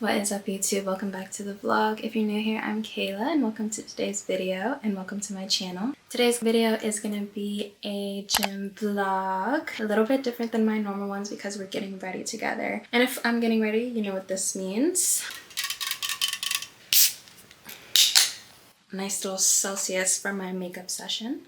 What is up, YouTube? Welcome back to the vlog. If you're new here, I'm Kayla and welcome to today's video and welcome to my channel. Today's video is going to be a gym vlog, a little bit different than my normal ones because we're getting ready together. And if I'm getting ready, you know what this means. Nice little Celsius for my makeup session.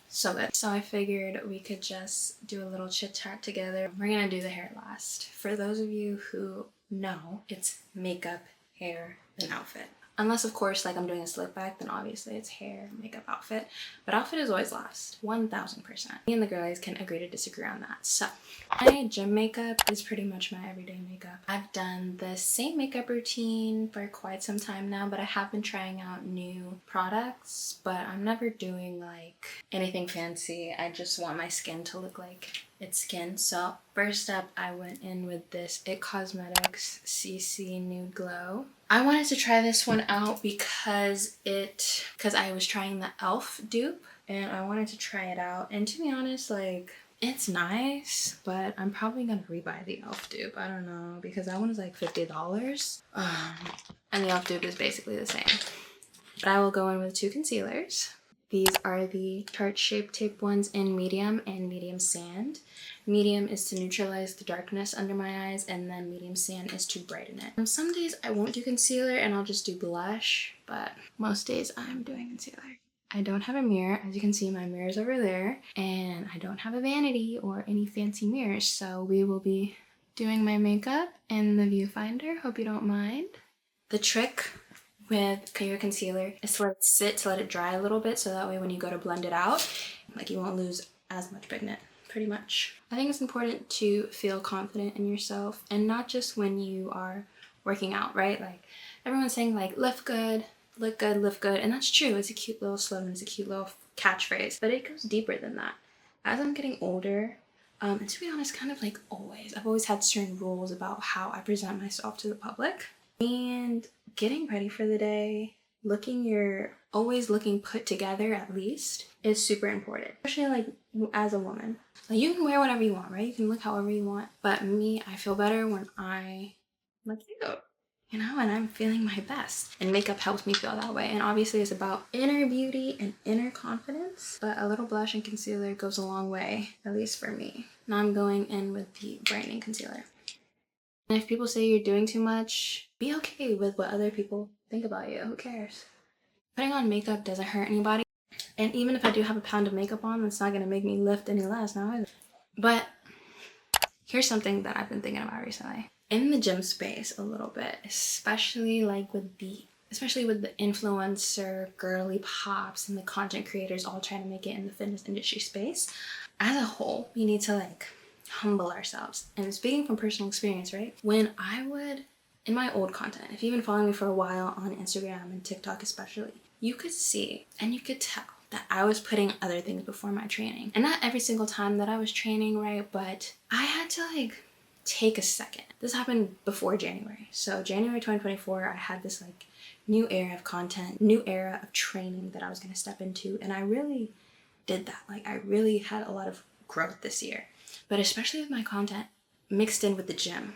So good. So I figured we could just do a little chit chat together. We're gonna do the hair last. For those of you who know, it's makeup, hair, then outfit. Unless, of course, like I'm doing a slick back, then obviously it's hair, makeup, outfit. But outfit is always last, 1000%. Me and the girlies can agree to disagree on that. So my gym makeup is pretty much my everyday makeup. I've done the same makeup routine for quite some time now, but I have been trying out new products, but I'm never doing like anything fancy. I just want my skin to look like its skin. So first up, I went in with this It Cosmetics CC Nude Glow. I wanted to try this one out because I was trying the e.l.f. dupe and I wanted to try it out. And to be honest, like, it's nice, but I'm probably gonna rebuy the e.l.f. dupe. I don't know, because that one is like $50. And the e.l.f. dupe is basically the same. But I will go in with two concealers. These are the Tarte Shape Tape ones in medium and medium sand. Medium is to neutralize the darkness under my eyes, and then medium sand is to brighten it. Some days I won't do concealer and I'll just do blush, but most days I'm doing concealer. I don't have a mirror. As you can see, my mirror's over there, and I don't have a vanity or any fancy mirrors, so we will be doing my makeup in the viewfinder. Hope you don't mind. The trick with your concealer is to let it sit, to let it dry a little bit, so that way when you go to blend it out, like, you won't lose as much pigment, pretty much. I think it's important to feel confident in yourself, and not just when you are working out, right? Like, everyone's saying like, lift good, look good, lift good, and that's true. It's a cute little slogan, it's a cute little catchphrase, but it goes deeper than that. As I'm getting older, and to be honest, kind of like always, I've always had certain rules about how I present myself to the public. And getting ready for the day, always looking put together at least, is super important. Especially like as a woman. Like, you can wear whatever you want, right? You can look however you want. But me, I feel better when I look cute, you know, and I'm feeling my best. And makeup helps me feel that way. And obviously it's about inner beauty and inner confidence. But a little blush and concealer goes a long way, at least for me. Now I'm going in with the brightening concealer. And if people say you're doing too much, be okay with what other people think about you. Who cares? Putting on makeup doesn't hurt anybody. And even if I do have a pound of makeup on, it's not going to make me lift any less now either. But here's something that I've been thinking about recently. In the gym space a little bit, especially with the influencer girly pops and the content creators all trying to make it in the fitness industry space, as a whole, we need to humble ourselves. And speaking from personal experience, right? When I would, in my old content, if you've been following me for a while on Instagram and TikTok especially, you could see and you could tell that I was putting other things before my training. And not every single time that I was training, right? But I had to take a second. This happened before January. So January 2024, I had this new era of content, new era of training that I was going to step into. And I really did that. I really had a lot of growth this year. But especially with my content mixed in with the gym,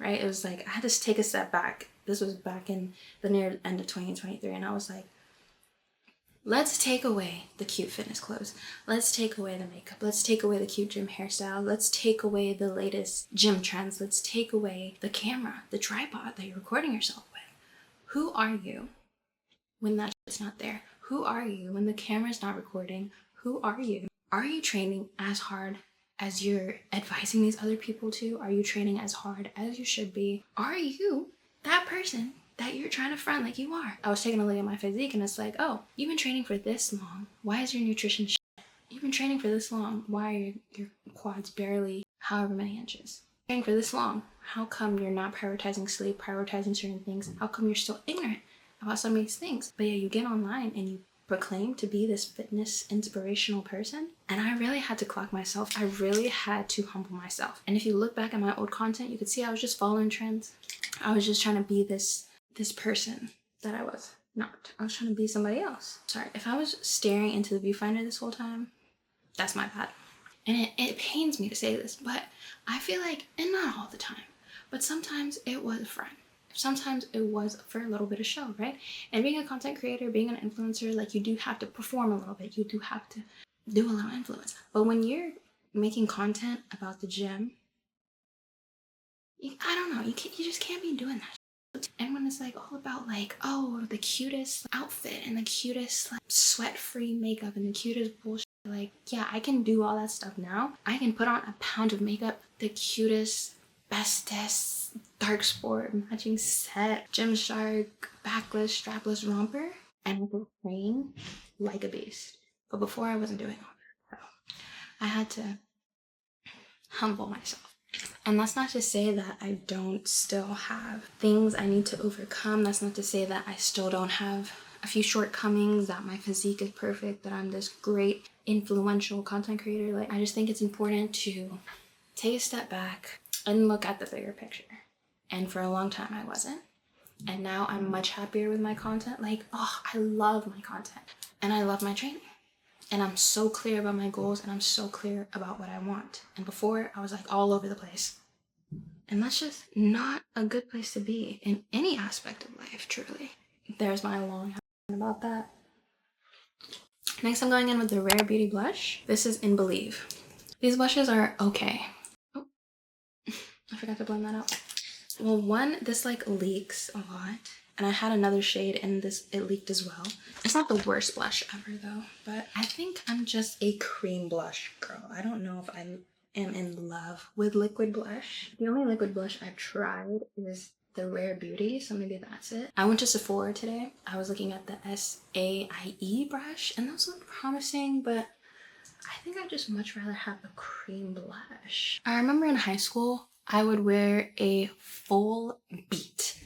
right? It was I had to take a step back. This was back in the near end of 2023. And I was like, let's take away the cute fitness clothes. Let's take away the makeup. Let's take away the cute gym hairstyle. Let's take away the latest gym trends. Let's take away the camera, the tripod that you're recording yourself with. Who are you when that shit's not there? Who are you when the camera's not recording? Who are you? Are you training as hard as you're advising these other people to? Are you training as hard as you should be? Are you that person that you're trying to front like you are? I was taking a look at my physique and it's like, oh, you've been training for this long. Why is your nutrition shit? You've been training for this long. Why are your quads barely however many inches? Training for this long. How come you're not prioritizing sleep, prioritizing certain things? How come you're still ignorant about some of these things? But yeah, you get online and you proclaim to be this fitness inspirational person, and I really had to clock myself. I really had to humble myself. And if you look back at my old content, you could see I was just following trends. I was just trying to be this person that I was not. I was trying to be somebody else. Sorry, if I was staring into the viewfinder this whole time, that's my bad. And it pains me to say this, but I feel and not all the time, but sometimes it was a friend. sometimes it was for a little bit of show, right? And being a content creator, being an influencer, like, you do have to perform a little bit. You do have to do a little influence. But when you're making content about the gym, I don't know, you just can't be doing that. And when it's like all about like, oh, the cutest outfit and the cutest like sweat-free makeup and the cutest bullshit, like, yeah, I can do all that stuff now. I can put on a pound of makeup, the cutest, bestest, dark sport, matching set, Gymshark, backless, strapless romper, and I can train like a beast. But before I wasn't doing all that. So I had to humble myself. And that's not to say that I don't still have things I need to overcome. That's not to say that I still don't have a few shortcomings, that my physique is perfect, that I'm this great influential content creator. Like, I just think it's important to take a step back and look at the bigger picture. And for a long time I wasn't. And now I'm much happier with my content. Like, oh, I love my content and I love my training. And I'm so clear about my goals and I'm so clear about what I want. And before, I was like all over the place. And that's just not a good place to be in any aspect of life, truly. There's my long about that. Next, I'm going in with the Rare Beauty blush. This is in Believe. These blushes are okay. Oh, I forgot to blend that out. Well, one, this like leaks a lot. And I had another shade and this, it leaked as well. It's not the worst blush ever though, but I think I'm just a cream blush girl. I don't know if I am in love with liquid blush. The only liquid blush I've tried is the Rare Beauty, so maybe that's it. I went to Sephora today. I was looking at the SAIE brush and those look promising, but I think I'd just much rather have a cream blush. I remember in high school, I would wear a full beat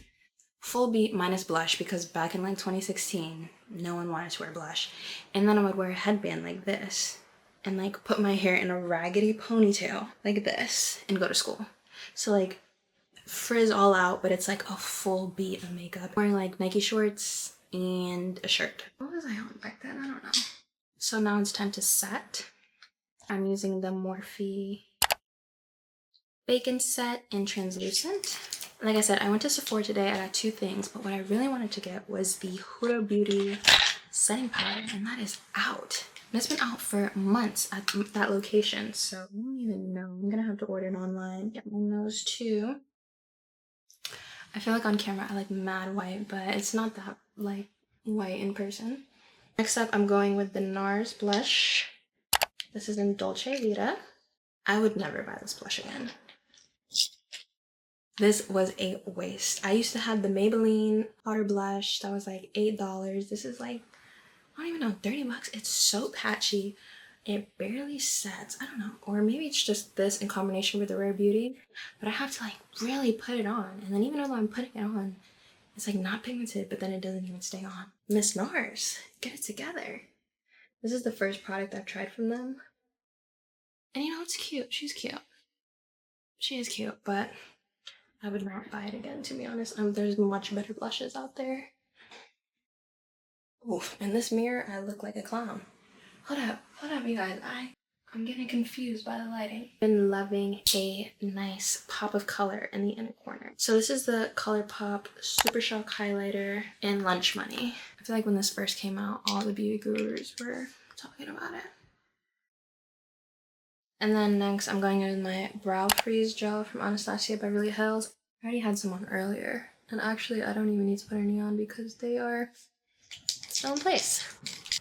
minus blush, because back in like 2016 no one wanted to wear blush, and then I would wear a headband like this and like put my hair in a raggedy ponytail like this and go to school. So like frizz all out, but it's like a full beat of makeup, wearing like Nike shorts and a shirt. What was I on back then? I don't know. So now it's time to set. I'm using the Morphe Bacon Set in Translucent. Like I said, I went to Sephora today. I got two things, but what I really wanted to get was the Huda Beauty setting powder, and that is out. And it's been out for months at that location, so I don't even know. I'm gonna have to order it online, get my nose too. I feel like on camera I like mad white, but it's not that like white in person. Next up, I'm going with the NARS blush. This is in Dolce Vita. I would never buy this blush again. This was a waste. I used to have the Maybelline powder blush that was like $8. This is like, I don't even know, 30 bucks. It's so patchy. It barely sets. I don't know. Or maybe it's just this in combination with the Rare Beauty. But I have to like really put it on. And then even though I'm putting it on, it's like not pigmented, but then it doesn't even stay on. Miss NARS, get it together. This is the first product I've tried from them. And you know, it's cute. She's cute. She is cute, but I would not buy it again, to be honest. There's much better blushes out there. Oof, in this mirror, I look like a clown. Hold up, you guys. I'm getting confused by the lighting. Been loving a nice pop of color in the inner corner. So this is the ColourPop Super Shock Highlighter in Lunch Money. I feel like when this first came out, all the beauty gurus were talking about it. And then next, I'm going in with my Brow Freeze Gel from Anastasia Beverly Hills. I already had some on earlier. And actually, I don't even need to put any on because they are still in place.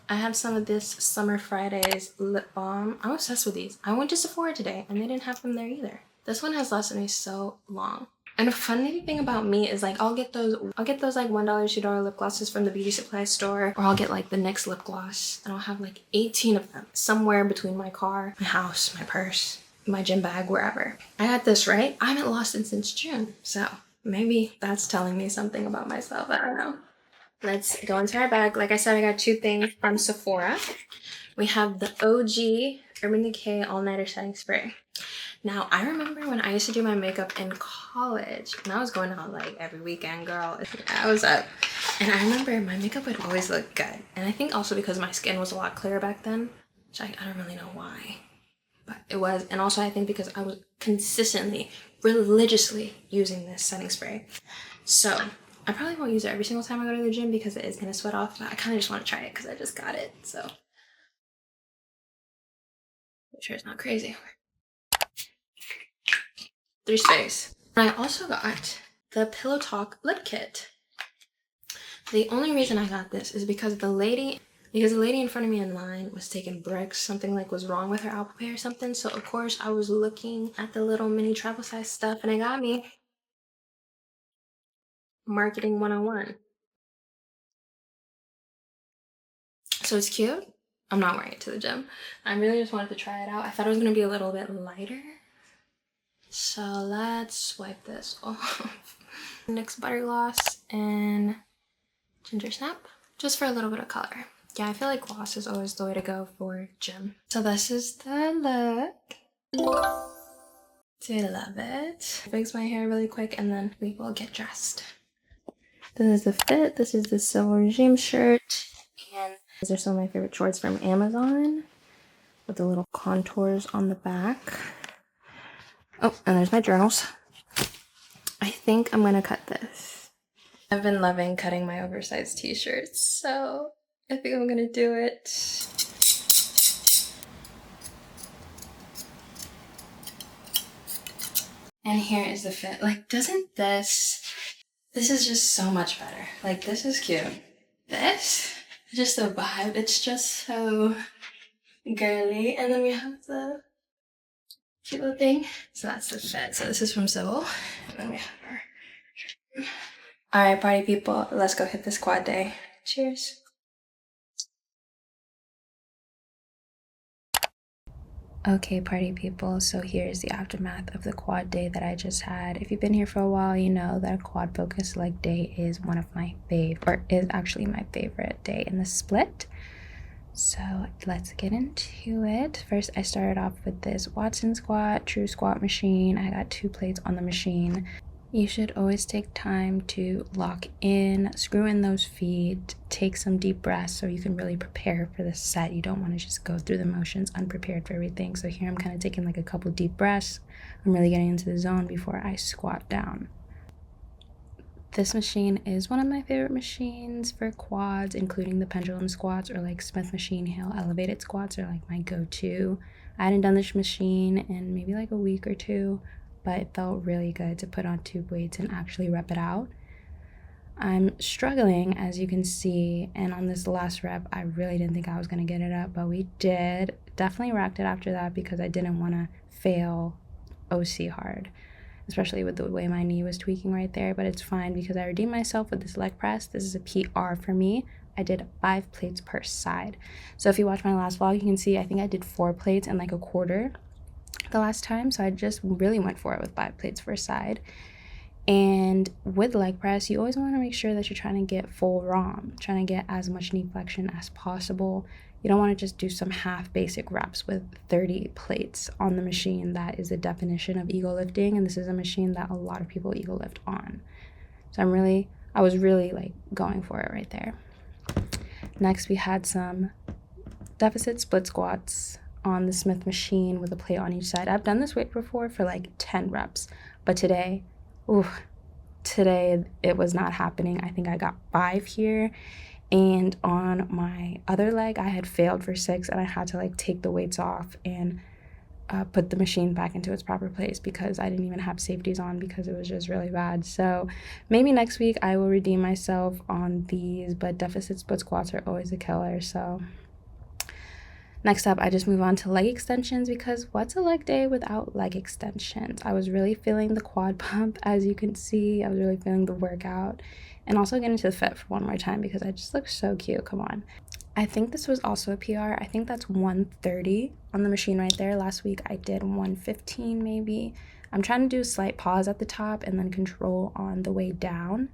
I have some of this Summer Fridays lip balm. I'm obsessed with these. I went to Sephora today and they didn't have them there either. This one has lasted me so long. And a funny thing about me is like I'll get those like $1, $2 lip glosses from the beauty supply store, or I'll get like the NYX lip gloss and I'll have like 18 of them somewhere between my car, my house, my purse, my gym bag, wherever. I got this, right? I haven't lost it since June, so maybe that's telling me something about myself. I don't know. Let's go into our bag. Like I said, I got two things from Sephora. We have the OG Urban Decay All Nighter Setting Spray. Now, I remember when I used to do my makeup in college, and I was going out like every weekend, girl. I was up. And I remember my makeup would always look good. And I think also because my skin was a lot clearer back then, which I don't really know why. But it was. And also I think because I was consistently, religiously using this setting spray. So I probably won't use it every single time I go to the gym because it is gonna sweat off, but I kind of just want to try it because I just got it. So make sure it's not crazy. 3 sprays. And I also got the Pillow Talk lip kit. The only reason I got this is because the lady in front of me in line was taking bricks. Something like was wrong with her Apple Pay or something. So of course I was looking at the little mini travel size stuff and it got me. Marketing 101. So it's cute. I'm not wearing it to the gym. I really just wanted to try it out. I thought it was gonna be a little bit lighter. So let's wipe this off. NYX Butter Gloss and Ginger Snap, just for a little bit of color. Yeah, I feel like gloss is always the way to go for gym. So this is the look. Do I love it? Fix my hair really quick and then we will get dressed. This is the fit. This is the Silver Regime shirt. And these are some of my favorite shorts from Amazon with the little contours on the back. Oh, and there's my journals. I think I'm gonna cut this. I've been loving cutting my oversized t-shirts, so I think I'm gonna do it. And here is the fit. Like, doesn't this is just so much better. Like, this is cute. This, just the vibe, it's just so girly. And then we have the cute little thing. So that's the fit. So this is from Sybil. And then we have her. All right, party people, let's go hit this quad day. Cheers. Okay, party people, so here's the aftermath of the quad day that I just had. If you've been here for a while, you know that a quad focus leg day is one of my is actually my favorite day in the split. So let's get into it. First, I started off with this Watson squat, true squat machine. I got 2 plates on the machine. You should always take time to lock in, screw in those feet, take some deep breaths so you can really prepare for the set. You don't want to just go through the motions unprepared for everything. So here I'm kind of taking like a couple deep breaths. I'm really getting into the zone before I squat down. This machine is one of my favorite machines for quads, including the pendulum squats or like Smith Machine Hill elevated squats are like my go-to. I hadn't done this machine in maybe like a week or 2. But it felt really good to put on 2 weights and actually rep it out. I'm struggling, as you can see, and on this last rep, I really didn't think I was going to get it up, but we did. Definitely racked it after that because I didn't want to fail OC hard, especially with the way my knee was tweaking right there, but it's fine because I redeemed myself with this leg press. This is a PR for me. I did 5 plates per side. So if you watch my last vlog, you can see I think I did 4 plates and like a quarter the last time, so I just really went for it with 5 plates per side. And with leg press, you always want to make sure that you're trying to get full ROM, trying to get as much knee flexion as possible. You don't want to just do some half basic reps with 30 plates on the machine. That is the definition of ego lifting, and this is a machine that a lot of people ego lift on. So I was really like going for it right there. Next, we had some deficit split squats on the Smith machine with a plate on each side. I've done this weight before for like 10 reps, but today it was not happening. I think I got 5 here, and on my other leg I had failed for 6 and I had to like take the weights off and put the machine back into its proper place because I didn't even have safeties on because it was just really bad. So maybe next week I will redeem myself on these, but deficit split squats are always a killer. So next up, I just move on to leg extensions because what's a leg day without leg extensions? I was really feeling the quad pump, as you can see. I was really feeling the workout, and also getting to the fit for one more time because I just look so cute. Come on. I think this was also a PR. I think that's 130 on the machine right there. Last week I did 115 maybe. I'm trying to do a slight pause at the top and then control on the way down.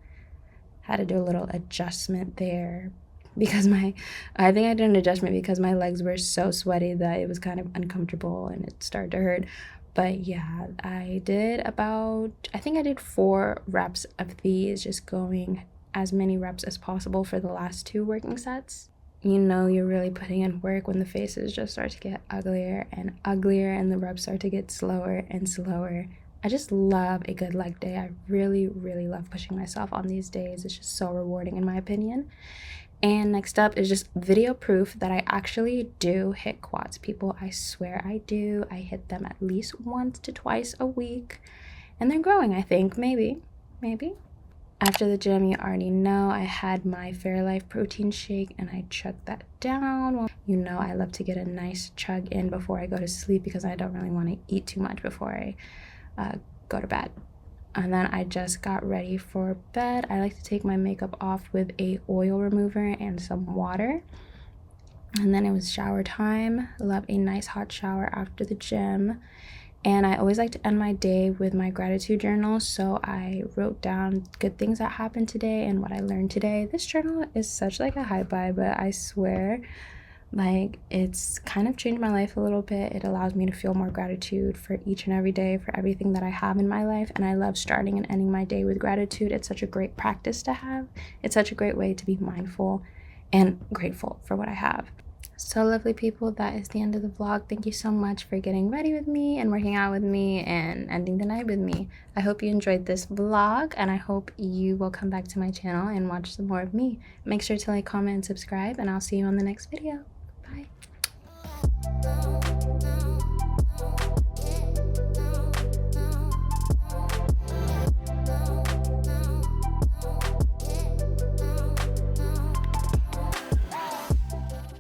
Had to do a little adjustment there because I think I did an adjustment because my legs were so sweaty that it was kind of uncomfortable and it started to hurt. But yeah, I think I did 4 reps of these, just going as many reps as possible for the last 2 working sets. You know you're really putting in work when the faces just start to get uglier and uglier and the reps start to get slower and slower. I just love a good leg day. I really, really love pushing myself on these days. It's just so rewarding in my opinion. And next up is just video proof that I actually do hit quads, people. I swear I do. I hit them at least once to twice a week. And they're growing, I think. Maybe. After the gym, you already know I had my Fairlife protein shake and I chugged that down. You know I love to get a nice chug in before I go to sleep because I don't really want to eat too much before I go to bed. And then I just got ready for bed. I like to take my makeup off with a oil remover and some water. And then it was shower time. Love a nice hot shower after the gym. And I always like to end my day with my gratitude journal. So I wrote down good things that happened today and what I learned today. This journal is such like a high vibe, but I swear, like, it's kind of changed my life a little bit. It allows me to feel more gratitude for each and every day, for everything that I have in my life. And I love starting and ending my day with gratitude. It's such a great practice to have. It's such a great way to be mindful and grateful for what I have. So lovely people, that is the end of the vlog. Thank you so much for getting ready with me and working out with me and ending the night with me. I hope you enjoyed this vlog and I hope you will come back to my channel and watch some more of me. Make sure to like, comment, and subscribe, and I'll see you on the next video. Bye.